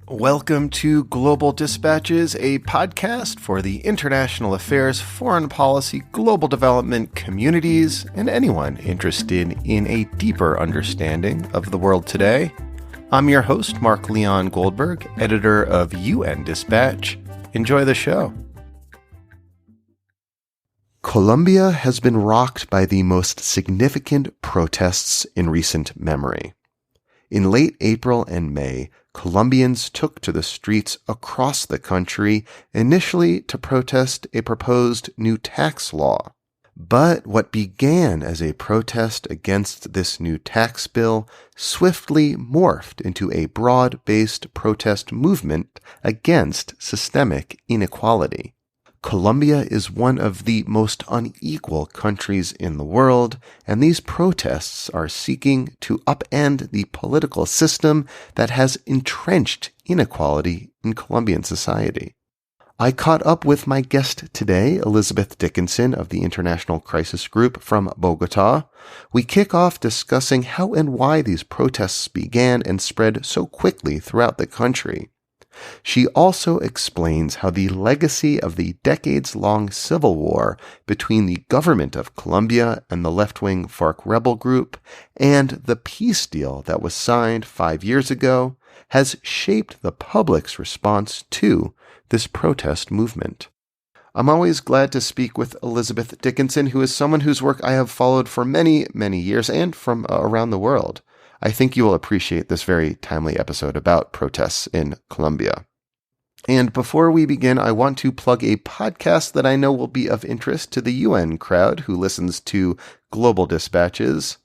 Welcome to Global Dispatches, a podcast for the international affairs, foreign policy, global development communities, and anyone interested in a deeper understanding of the world today. I'm your host, Mark Leon Goldberg, editor of UN Dispatch. Enjoy the show. Colombia has been rocked by the most significant protests in recent memory. In late April and May, Colombians took to the streets across the country, initially to protest a proposed new tax law. But what began as a protest against this new tax bill swiftly morphed into a broad-based protest movement against systemic inequality. Colombia is one of the most unequal countries in the world, and these protests are seeking to upend the political system that has entrenched inequality in Colombian society. I caught up with my guest today, Elizabeth Dickinson of the International Crisis Group from Bogota. We kick off discussing how and why these protests began and spread so quickly throughout the country. She also explains how the legacy of the decades-long civil war between the government of Colombia and the left-wing FARC rebel group and the peace deal that was signed 5 years ago has shaped the public's response to this protest movement. I'm always glad to speak with Elizabeth Dickinson, who is someone whose work I have followed for many, many years and from around the world. I think you will appreciate this very timely episode about protests in Colombia. And before we begin, I want to plug a podcast that I know will be of interest to the UN crowd who listens to Global Dispatches.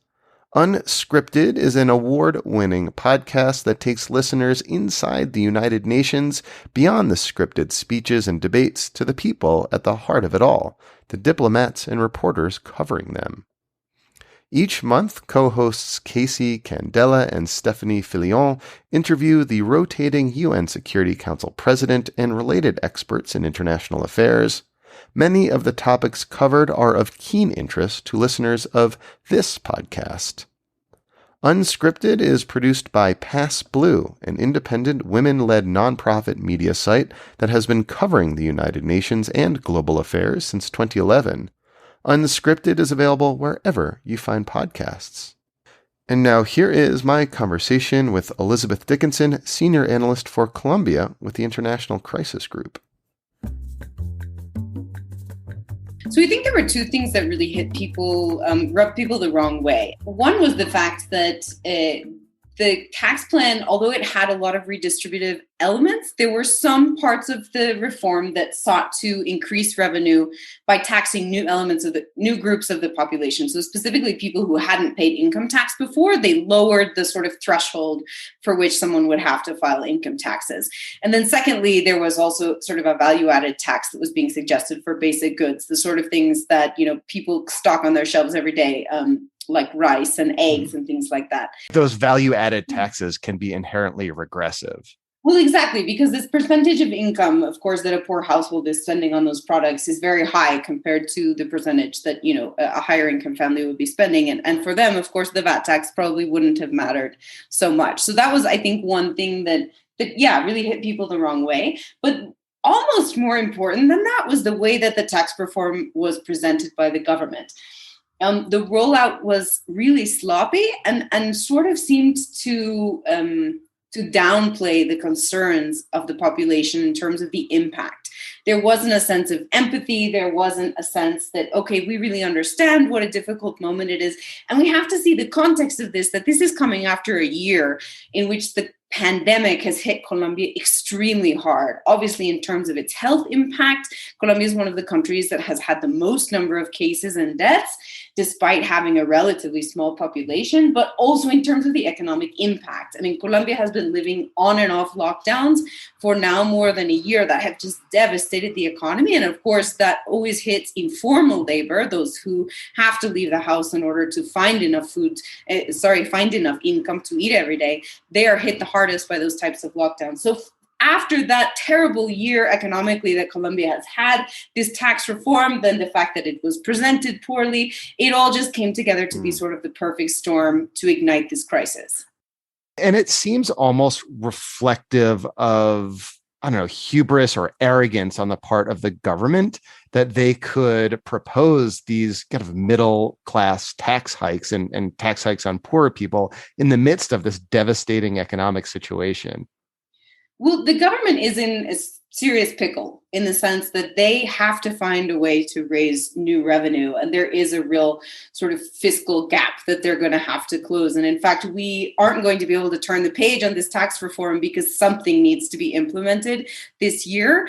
Unscripted is an award-winning podcast that takes listeners inside the United Nations, beyond the scripted speeches and debates, to the people at the heart of it all, the diplomats and reporters covering them. Each month, co-hosts Casey Candela and Stephanie Filion interview the rotating UN Security Council president and related experts in international affairs. Many of the topics covered are of keen interest to listeners of this podcast. Unscripted is produced by Pass Blue, an independent women-led nonprofit media site that has been covering the United Nations and global affairs since 2011. Unscripted is available wherever you find podcasts. And now here is my conversation with Elizabeth Dickinson, Senior Analyst for Colombia with the International Crisis Group. So I think there were two things that really hit people, rubbed people the wrong way. One was the fact that the tax plan, although it had a lot of redistributive elements, there were some parts of the reform that sought to increase revenue by taxing new elements of the new groups of the population. So specifically people who hadn't paid income tax before, they lowered the sort of threshold for which someone would have to file income taxes. And then secondly, there was also sort of a value-added tax that was being suggested for basic goods, the sort of things that, people stock on their shelves every day, like rice and eggs and things like that. Those value-added taxes can be inherently regressive. Well, exactly, because this percentage of income, of course, that a poor household is spending on those products is very high compared to the percentage that, a higher income family would be spending. And for them, of course, the VAT tax probably wouldn't have mattered so much. So that was, I think, one thing that really hit people the wrong way. But almost more important than that was the way that the tax reform was presented by the government. The rollout was really sloppy and sort of seemed to downplay the concerns of the population in terms of the impact. There wasn't a sense of empathy. There wasn't a sense that, okay, we really understand what a difficult moment it is. And we have to see the context of this, that this is coming after a year in which the pandemic has hit Colombia extremely hard. Obviously, in terms of its health impact, Colombia is one of the countries that has had the most number of cases and deaths, despite having a relatively small population, but also in terms of the economic impact. I mean, Colombia has been living on and off lockdowns for now more than a year that have just devastated the economy. And of course, that always hits informal labor, those who have to leave the house in order to find enough find enough income to eat every day. They are hit the hardest by those types of lockdowns. So after that terrible year economically that Colombia has had, this tax reform, then the fact that it was presented poorly, it all just came together to be sort of the perfect storm to ignite this crisis. And it seems almost reflective of, I don't know, hubris or arrogance on the part of the government that they could propose these kind of middle class tax hikes and tax hikes on poorer people in the midst of this devastating economic situation. Well, the government is in a serious pickle in the sense that they have to find a way to raise new revenue. And there is a real sort of fiscal gap that they're going to have to close. And in fact, we aren't going to be able to turn the page on this tax reform because something needs to be implemented this year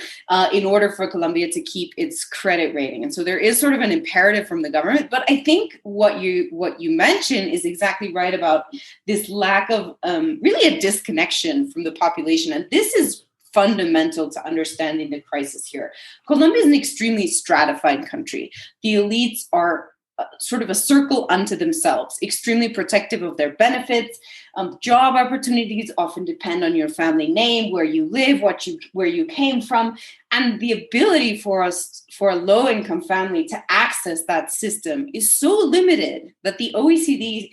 in order for Colombia to keep its credit rating. And so there is sort of an imperative from the government. But I think what you mentioned is exactly right about this lack of really a disconnection from the population. And this is fundamental to understanding the crisis here. Colombia is an extremely stratified country. The elites are sort of a circle unto themselves, extremely protective of their benefits. Job opportunities often depend on your family name, where you live, where you came from, and the ability for a low-income family to access that system is so limited that the OECD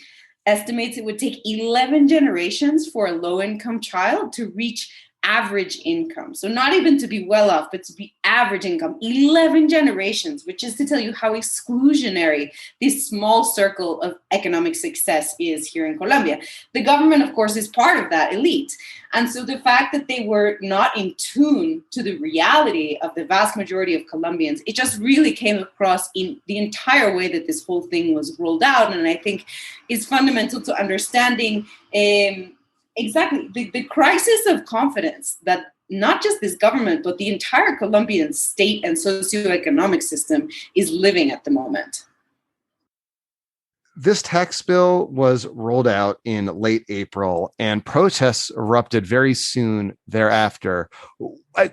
estimates it would take 11 generations for a low-income child to reach average income. So not even to be well off, but to be average income, 11 generations, which is to tell you how exclusionary this small circle of economic success is here in Colombia. The government, of course, is part of that elite. And so the fact that they were not in tune to the reality of the vast majority of Colombians, it just really came across in the entire way that this whole thing was rolled out. And I think is fundamental to understanding exactly the crisis of confidence that not just this government, but the entire Colombian state and socioeconomic system is living at the moment. This tax bill was rolled out in late April, and protests erupted very soon thereafter.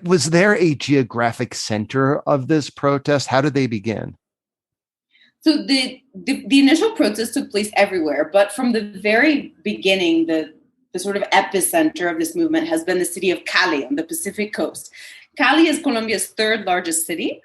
Was there a geographic center of this protest? How did they begin? So the initial protests took place everywhere, but from the very beginning, the sort of epicenter of this movement has been the city of Cali on the Pacific coast. Cali is Colombia's third largest city,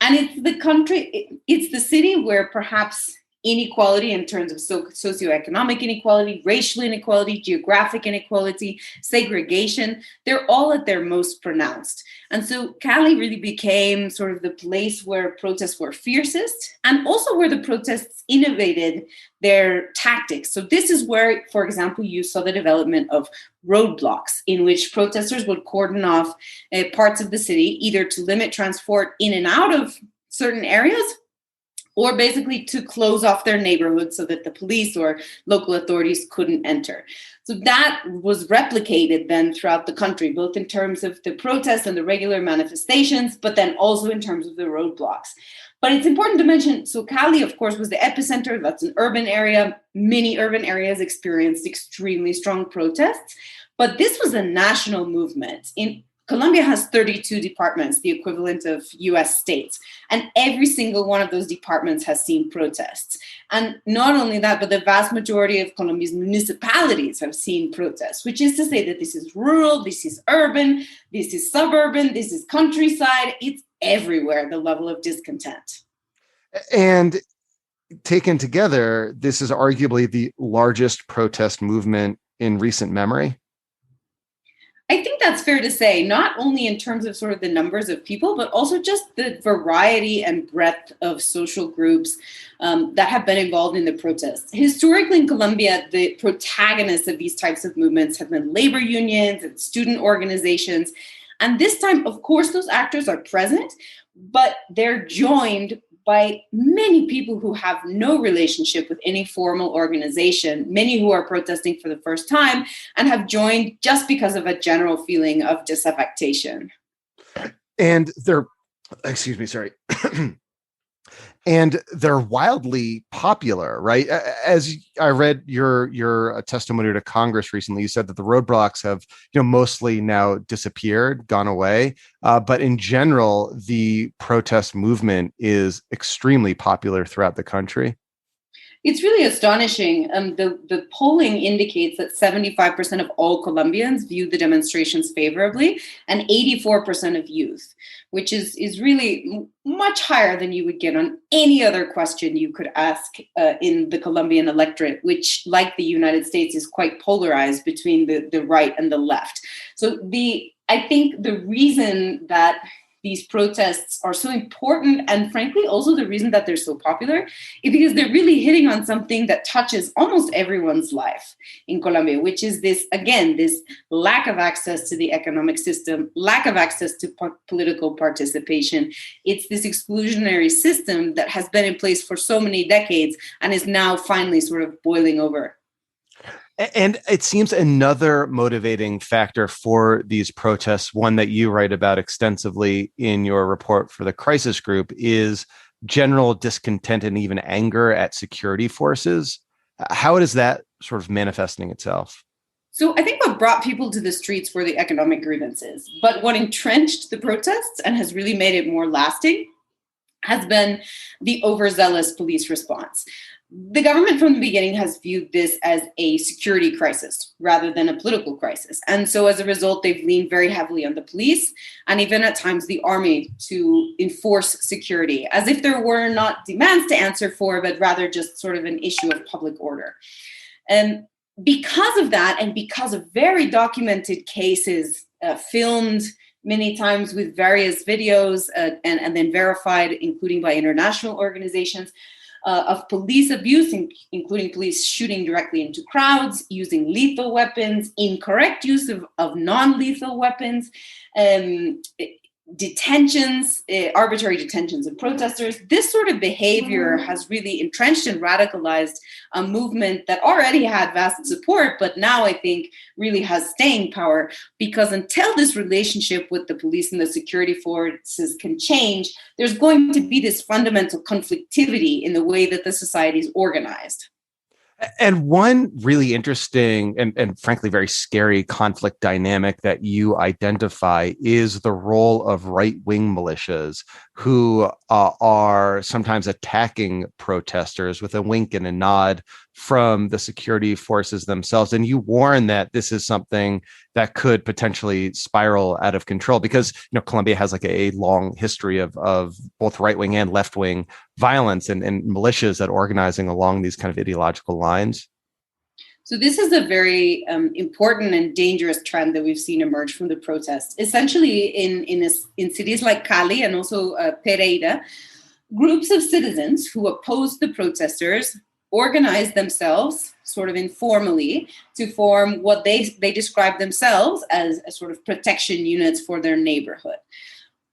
and it's the city where perhaps inequality in terms of socioeconomic inequality, racial inequality, geographic inequality, segregation, they're all at their most pronounced. And so Cali really became sort of the place where protests were fiercest and also where the protests innovated their tactics. So this is where, for example, you saw the development of roadblocks in which protesters would cordon off parts of the city, either to limit transport in and out of certain areas, or basically to close off their neighborhood so that the police or local authorities couldn't enter. So that was replicated then throughout the country, both in terms of the protests and the regular manifestations, but then also in terms of the roadblocks. But it's important to mention, so Cali, of course, was the epicenter. That's an urban area. Many urban areas experienced extremely strong protests. But this was a national movement. Colombia has 32 departments, the equivalent of US states, and every single one of those departments has seen protests. And not only that, but the vast majority of Colombia's municipalities have seen protests, which is to say that this is rural, this is urban, this is suburban, this is countryside. It's everywhere, the level of discontent. And taken together, this is arguably the largest protest movement in recent memory. I think that's fair to say, not only in terms of sort of the numbers of people, but also just the variety and breadth of social groups that have been involved in the protests. Historically in Colombia, the protagonists of these types of movements have been labor unions and student organizations. And this time, of course, those actors are present, but they're joined by many people who have no relationship with any formal organization, many who are protesting for the first time and have joined just because of a general feeling of disaffection. And they're, excuse me, sorry. And they're wildly popular, right? As I read your testimony to Congress recently, you said that the roadblocks have, mostly now disappeared, gone away. But in general, the protest movement is extremely popular throughout the country. It's really astonishing. The polling indicates that 75% of all Colombians view the demonstrations favorably and 84% of youth, which is really much higher than you would get on any other question you could ask in the Colombian electorate, which, like the United States, is quite polarized between the right and the left. So I think the reason that these protests are so important, and frankly, also the reason that they're so popular, is because they're really hitting on something that touches almost everyone's life in Colombia, which is this lack of access to the economic system, lack of access to political participation. It's this exclusionary system that has been in place for so many decades and is now finally sort of boiling over. And it seems another motivating factor for these protests, one that you write about extensively in your report for the crisis group, is general discontent and even anger at security forces. How is that sort of manifesting itself? So I think what brought people to the streets were the economic grievances, but what entrenched the protests and has really made it more lasting has been the overzealous police response. The government from the beginning has viewed this as a security crisis rather than a political crisis. And so as a result, they've leaned very heavily on the police and even at times the army to enforce security, as if there were not demands to answer for, but rather just sort of an issue of public order. And because of that, and because of very documented cases filmed many times with various videos and then verified, including by international organizations, of police abuse, including police shooting directly into crowds, using lethal weapons, incorrect use of non-lethal weapons, detentions, arbitrary detentions of protesters. This sort of behavior has really entrenched and radicalized a movement that already had vast support, but now I think really has staying power, because until this relationship with the police and the security forces can change, there's going to be this fundamental conflictivity in the way that the society is organized. And one really interesting and frankly very scary conflict dynamic that you identify is the role of right-wing militias who are sometimes attacking protesters with a wink and a nod from the security forces themselves. And you warn that this is something that could potentially spiral out of control because, Colombia has like a long history of both right-wing and left-wing violence and militias that are organizing along these kind of ideological lines. So this is a very important and dangerous trend that we've seen emerge from the protests. Essentially, in cities like Cali and also Pereira, groups of citizens who opposed the protesters organized themselves sort of informally to form what they describe themselves as a sort of protection units for their neighborhood.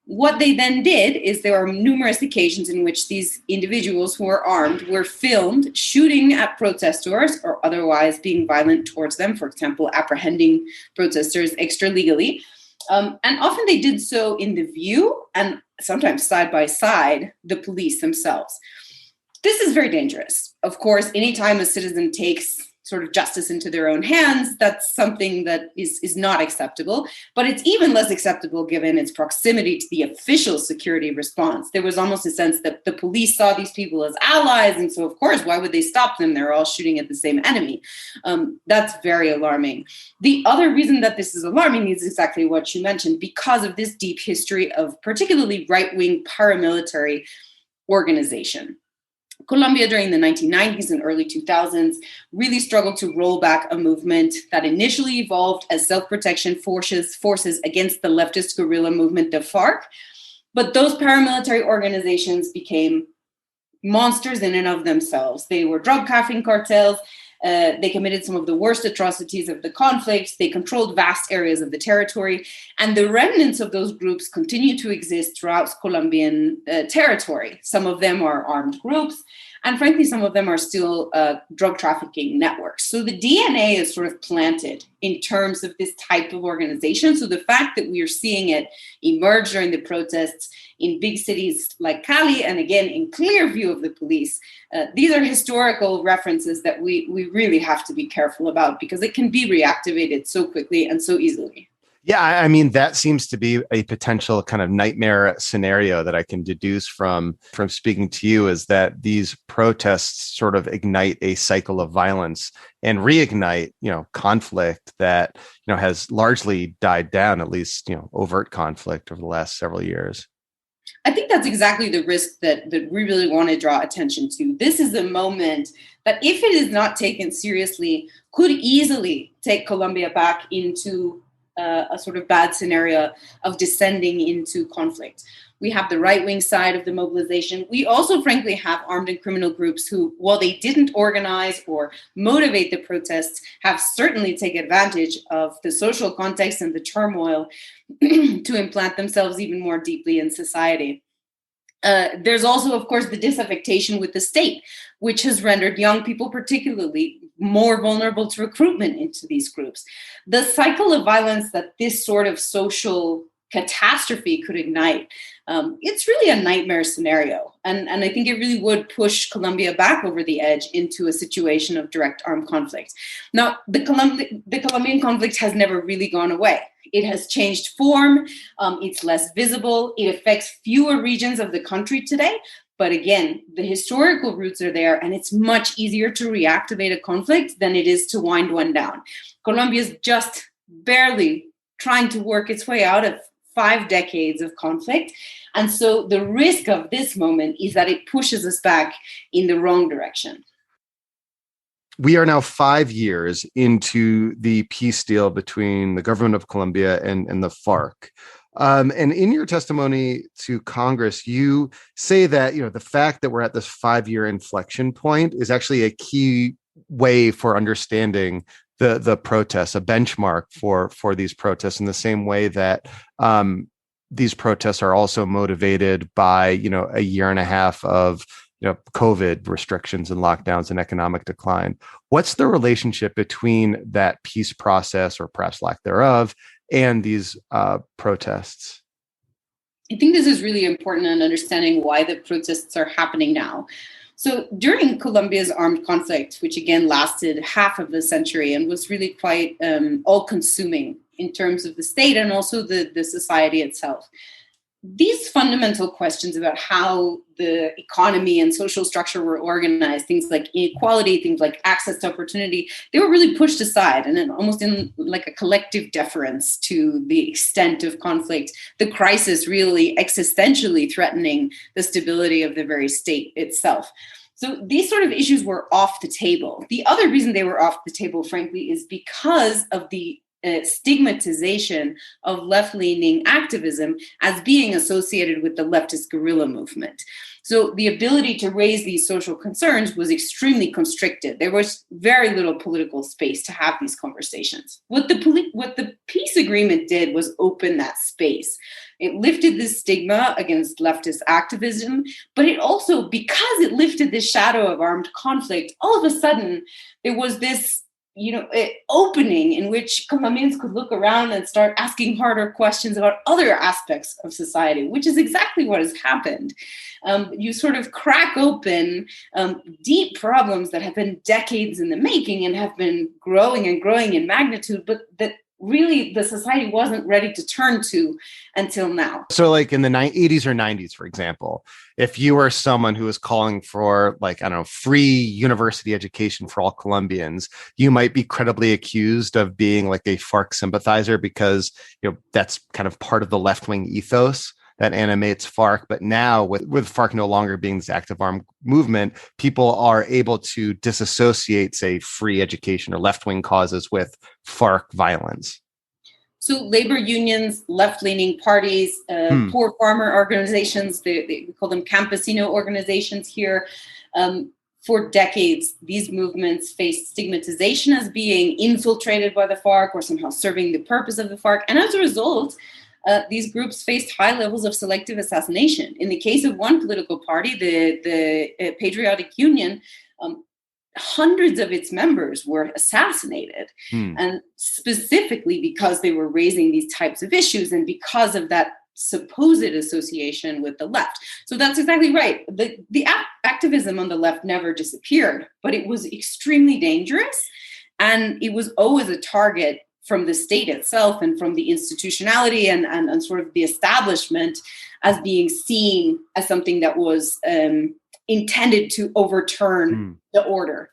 What they then did is there are numerous occasions in which these individuals who are armed were filmed shooting at protesters or otherwise being violent towards them, for example, apprehending protesters extra-legally. And often they did so in the view and sometimes side by side, the police themselves. This is very dangerous. Of course, anytime a citizen takes sort of justice into their own hands, that's something that is not acceptable. But it's even less acceptable given its proximity to the official security response. There was almost a sense that the police saw these people as allies. And so, of course, why would they stop them? They're all shooting at the same enemy. That's very alarming. The other reason that this is alarming is exactly what you mentioned, because of this deep history of particularly right-wing paramilitary organization. Colombia during the 1990s and early 2000s really struggled to roll back a movement that initially evolved as self-protection forces against the leftist guerrilla movement, the FARC. But those paramilitary organizations became monsters in and of themselves. They were drug trafficking cartels. They committed some of the worst atrocities of the conflict. They controlled vast areas of the territory. And the remnants of those groups continue to exist throughout Colombian territory. Some of them are armed groups. And frankly, some of them are still drug trafficking networks. So the DNA is sort of planted in terms of this type of organization. So the fact that we are seeing it emerge during the protests in big cities like Cali, and again, in clear view of the police, these are historical references that we really have to be careful about because it can be reactivated so quickly and so easily. Yeah, I mean that seems to be a potential kind of nightmare scenario that I can deduce from speaking to you, is that these protests sort of ignite a cycle of violence and reignite, conflict that, has largely died down, at least, overt conflict over the last several years. I think that's exactly the risk that we really want to draw attention to. This is a moment that, if it is not taken seriously, could easily take Colombia back into a sort of bad scenario of descending into conflict. We have the right-wing side of the mobilization. We also, frankly, have armed and criminal groups who, while they didn't organize or motivate the protests, have certainly taken advantage of the social context and the turmoil to implant themselves even more deeply in society. There's also, of course, the disaffection with the state, which has rendered young people particularly more vulnerable to recruitment into these groups. The cycle of violence that this sort of social catastrophe could ignite, it's really a nightmare scenario. And I think it really would push Colombia back over the edge into a situation of direct armed conflict. Now, the Colombian conflict has never really gone away. It has changed form. It's less visible. It affects fewer regions of the country today. But again, the historical roots are there, and it's much easier to reactivate a conflict than it is to wind one down. Colombia is just barely trying to work its way out of 5 decades of conflict. And so the risk of this moment is that it pushes us back in the wrong direction. We are now 5 years into the peace deal between the government of Colombia and the FARC. And in your testimony to Congress, you say that, the fact that we're at this 5-year inflection point is actually a key way for understanding the protests, a benchmark for these protests, in the same way that these protests are also motivated by, a year and a half of COVID restrictions and lockdowns and economic decline. What's the relationship between that peace process, or perhaps lack thereof, and these protests? I think this is really important in understanding why the protests are happening now. So during Colombia's armed conflict, which again lasted half of the century and was really quite all-consuming in terms of the state and also the society itself, these fundamental questions about how the economy and social structure were organized, things like inequality, things like access to opportunity, they were really pushed aside, and then almost in like a collective deference to the extent of conflict, the crisis really existentially threatening the stability of the very state itself. So these sort of issues were off the table. The other reason they were off the table, frankly, is because of the stigmatization of left-leaning activism as being associated with the leftist guerrilla movement. So the ability to raise these social concerns was extremely constricted. There was very little political space to have these conversations. What the peace agreement did was open that space. It lifted this stigma against leftist activism, but it also, because it lifted this shadow of armed conflict, all of a sudden there was this opening in which Colombians could look around and start asking harder questions about other aspects of society, which is exactly what has happened. You sort of crack open deep problems that have been decades in the making and have been growing and growing in magnitude, but that really the society wasn't ready to turn to until now. So like in the 80s or 90s, for example, if you were someone who was calling for, like, I don't know, free university education for all Colombians, you might be credibly accused of being like a FARC sympathizer, because, that's kind of part of the left-wing ethos that animates FARC. But now with FARC no longer being this active armed movement, people are able to disassociate, say, free education or left-wing causes with FARC violence. So labor unions, left-leaning parties, poor farmer organizations, we call them campesino organizations here. For decades, these movements faced stigmatization as being infiltrated by the FARC or somehow serving the purpose of the FARC. And as a result, these groups faced high levels of selective assassination. In the case of one political party, the Patriotic Union, hundreds of its members were assassinated, and specifically because they were raising these types of issues and because of that supposed association with the left. So that's exactly right. The activism on the left never disappeared, but it was extremely dangerous, and it was always a target from the state itself and from the institutionality and sort of the establishment as being seen as something that was intended to overturn the order.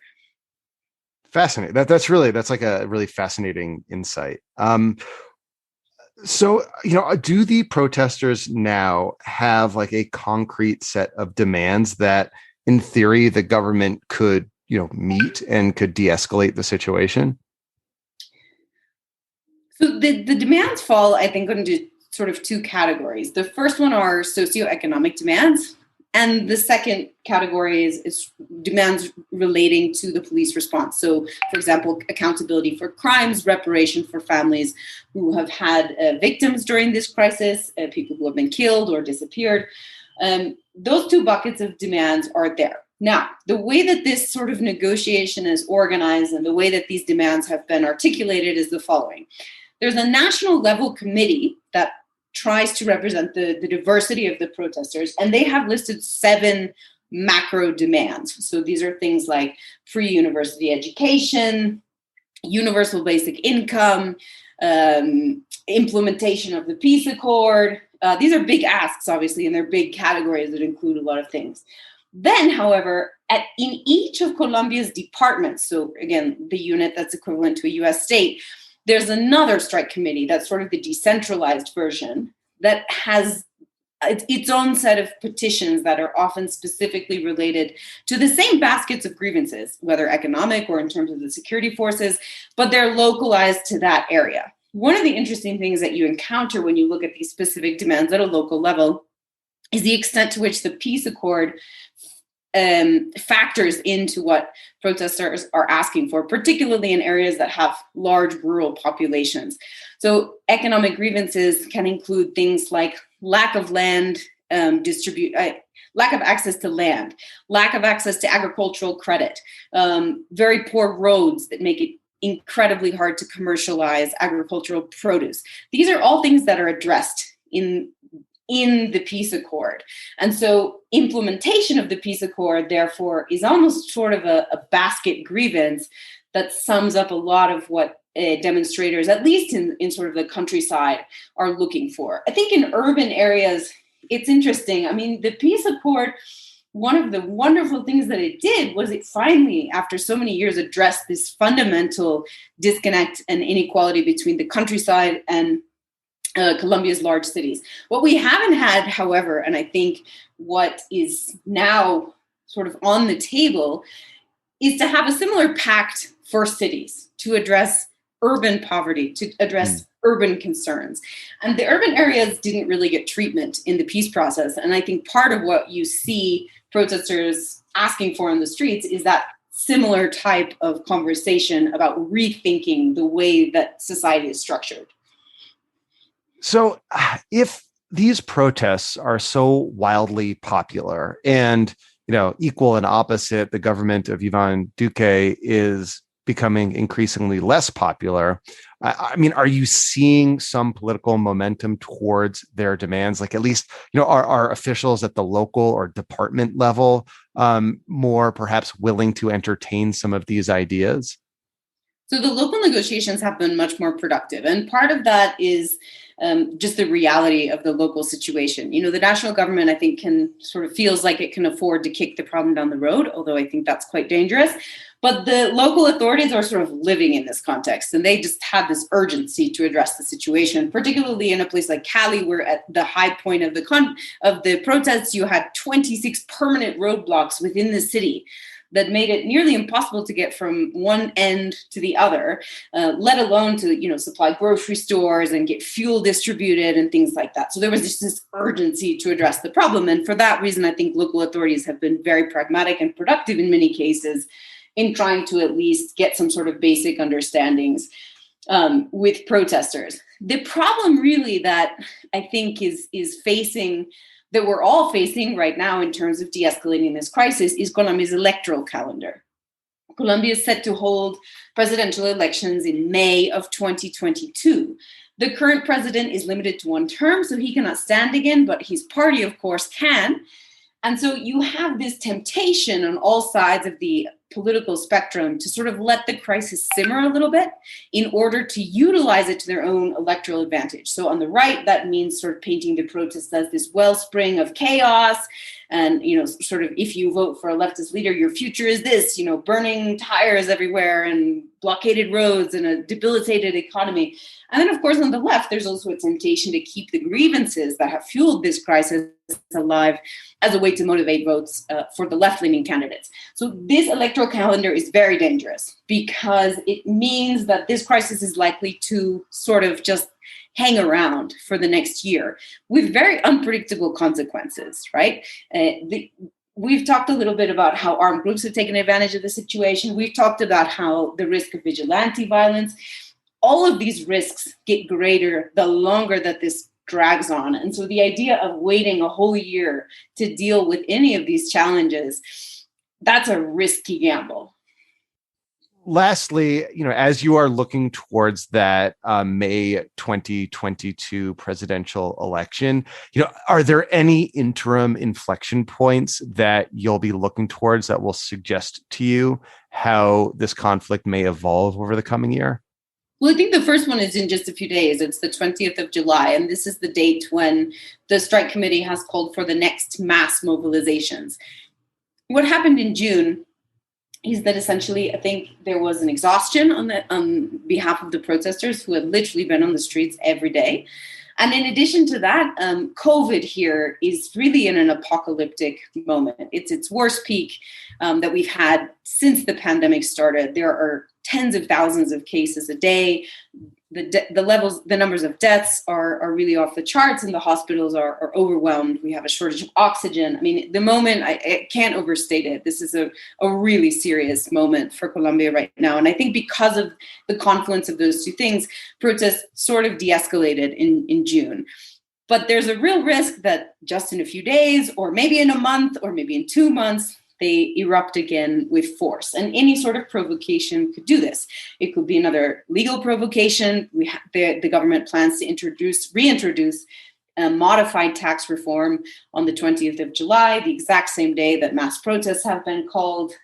Fascinating. That's like a really fascinating insight. So, do the protesters now have like a concrete set of demands that in theory the government could, meet and could de-escalate the situation? So the demands fall, I think, into sort of two categories. The first one are socioeconomic demands, and the second category is demands relating to the police response. So, for example, accountability for crimes, reparation for families who have had victims during this crisis, people who have been killed or disappeared. Those two buckets of demands are there. Now, the way that this sort of negotiation is organized and the way that these demands have been articulated is the following. There's a national level committee that tries to represent the diversity of the protesters, and they have listed 7 macro demands. So these are things like free university education, universal basic income, implementation of the peace accord. These are big asks, obviously, and they're big categories that include a lot of things. Then, however, in each of Colombia's departments, so again, the unit that's equivalent to a US state, there's another strike committee that's sort of the decentralized version that has its own set of petitions that are often specifically related to the same baskets of grievances, whether economic or in terms of the security forces, but they're localized to that area. One of the interesting things that you encounter when you look at these specific demands at a local level is the extent to which the peace accord factors into what protesters are asking for, particularly in areas that have large rural populations. So economic grievances can include things like lack of land, lack of access to land, lack of access to agricultural credit, very poor roads that make it incredibly hard to commercialize agricultural produce. These are all things that are addressed in the peace accord. And so implementation of the peace accord, therefore, is almost sort of a basket grievance that sums up a lot of what demonstrators, at least in sort of the countryside, are looking for. I think in urban areas, it's interesting. I mean, the peace accord, one of the wonderful things that it did was it finally, after so many years, addressed this fundamental disconnect and inequality between the countryside and Colombia's large cities. What we haven't had, however, and I think what is now sort of on the table, is to have a similar pact for cities to address urban poverty, to address urban concerns. And the urban areas didn't really get treatment in the peace process. And I think part of what you see protesters asking for in the streets is that similar type of conversation about rethinking the way that society is structured. So if these protests are so wildly popular and, equal and opposite, the government of Ivan Duque is becoming increasingly less popular, I mean, are you seeing some political momentum towards their demands? Like at least, are officials at the local or department level more perhaps willing to entertain some of these ideas? So the local negotiations have been much more productive. And part of that is just the reality of the local situation. The national government, I think, feels like it can afford to kick the problem down the road, although I think that's quite dangerous. But the local authorities are sort of living in this context, and they just had this urgency to address the situation, particularly in a place like Cali, where at the high point of the protests, you had 26 permanent roadblocks within the city that made it nearly impossible to get from one end to the other, let alone to, supply grocery stores and get fuel distributed and things like that. So there was just this urgency to address the problem. And for that reason, I think local authorities have been very pragmatic and productive in many cases in trying to at least get some sort of basic understandings with protesters. The problem really that I think is facing, that we're all facing right now in terms of de-escalating this crisis, is Colombia's electoral calendar. Colombia is set to hold presidential elections in May of 2022. The current president is limited to one term, so he cannot stand again, but his party, of course, can. And so you have this temptation on all sides of the political spectrum to sort of let the crisis simmer a little bit in order to utilize it to their own electoral advantage. So on the right, that means sort of painting the protests as this wellspring of chaos. And, sort of, if you vote for a leftist leader, your future is this, burning tires everywhere and blockaded roads and a debilitated economy. And then, of course, on the left, there's also a temptation to keep the grievances that have fueled this crisis alive as a way to motivate votes for the left-leaning candidates. So this electoral calendar is very dangerous because it means that this crisis is likely to sort of just hang around for the next year with very unpredictable consequences, right? We've talked a little bit about how armed groups have taken advantage of the situation. We've talked about how the risk of vigilante violence, all of these risks get greater the longer that this drags on. And so the idea of waiting a whole year to deal with any of these challenges, that's a risky gamble. Lastly, as you are looking towards that May 2022 presidential election, are there any interim inflection points that you'll be looking towards that will suggest to you how this conflict may evolve over the coming year? Well, I think the first one is in just a few days. It's the 20th of July, and this is the date when the strike committee has called for the next mass mobilizations. What happened in June is that essentially, I think there was an exhaustion on behalf of the protesters who had literally been on the streets every day. And in addition to that, COVID here is really in an apocalyptic moment. It's its worst peak that we've had since the pandemic started. There are tens of thousands of cases a day. The numbers of deaths are really off the charts, and the hospitals are overwhelmed. We have a shortage of oxygen. I mean, the moment, I can't overstate it. This is a really serious moment for Colombia right now. And I think because of the confluence of those two things, protests sort of de-escalated in June. But there's a real risk that just in a few days, or maybe in a month, or maybe in 2 months, they erupt again with force. And any sort of provocation could do this. It could be another legal provocation. The government plans to reintroduce modified tax reform on the 20th of July, the exact same day that mass protests have been called.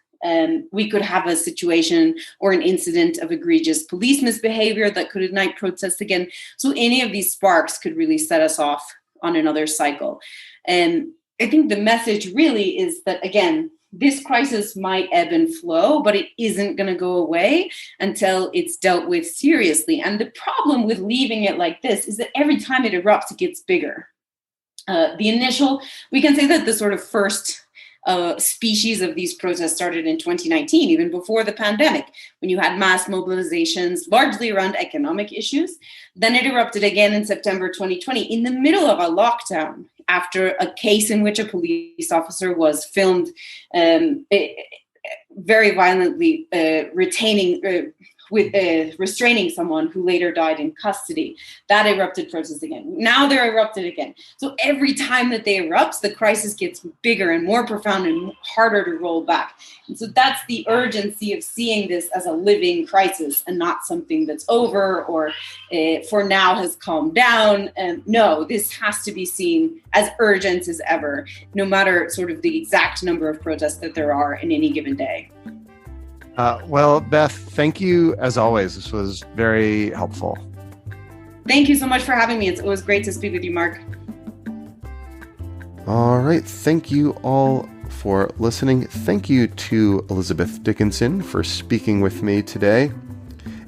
We could have a situation or an incident of egregious police misbehavior that could ignite protests again. So any of these sparks could really set us off on another cycle. And I think the message really is that, again, this crisis might ebb and flow, but it isn't going to go away until it's dealt with seriously. And the problem with leaving it like this is that every time it erupts, it gets bigger. We can say that the sort of first species of these protests started in 2019, even before the pandemic, when you had mass mobilizations largely around economic issues. Then it erupted again in September 2020 in the middle of a lockdown after a case in which a police officer was filmed very violently restraining someone who later died in custody. That erupted protests again. Now they're erupted again. So every time that they erupt, the crisis gets bigger and more profound and harder to roll back. And so that's the urgency of seeing this as a living crisis and not something that's over or for now has calmed down. No, this has to be seen as urgent as ever, no matter sort of the exact number of protests that there are in any given day. Well, Beth, thank you as always. This was very helpful. Thank you so much for having me. It was great to speak with you, Mark. All right. Thank you all for listening. Thank you to Elizabeth Dickinson for speaking with me today.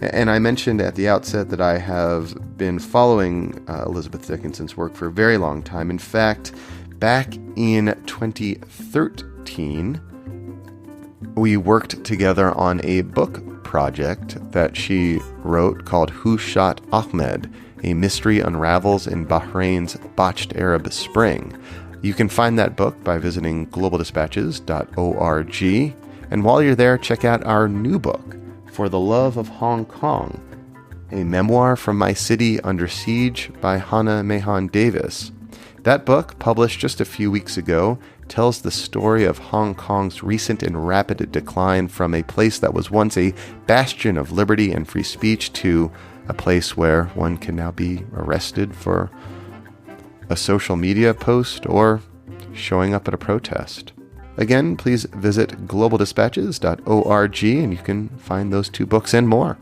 And I mentioned at the outset that I have been following Elizabeth Dickinson's work for a very long time. In fact, back in 2013, we worked together on a book project that she wrote called Who Shot Ahmed? A Mystery Unravels in Bahrain's Botched Arab Spring. You can find that book by visiting globaldispatches.org. And while you're there, check out our new book, For the Love of Hong Kong, a memoir from my city under siege by Hannah Mahon Davis. That book, published just a few weeks ago, tells the story of Hong Kong's recent and rapid decline from a place that was once a bastion of liberty and free speech to a place where one can now be arrested for a social media post or showing up at a protest. Again, please visit globaldispatches.org and you can find those 2 books and more.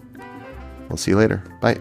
We'll see you later. Bye.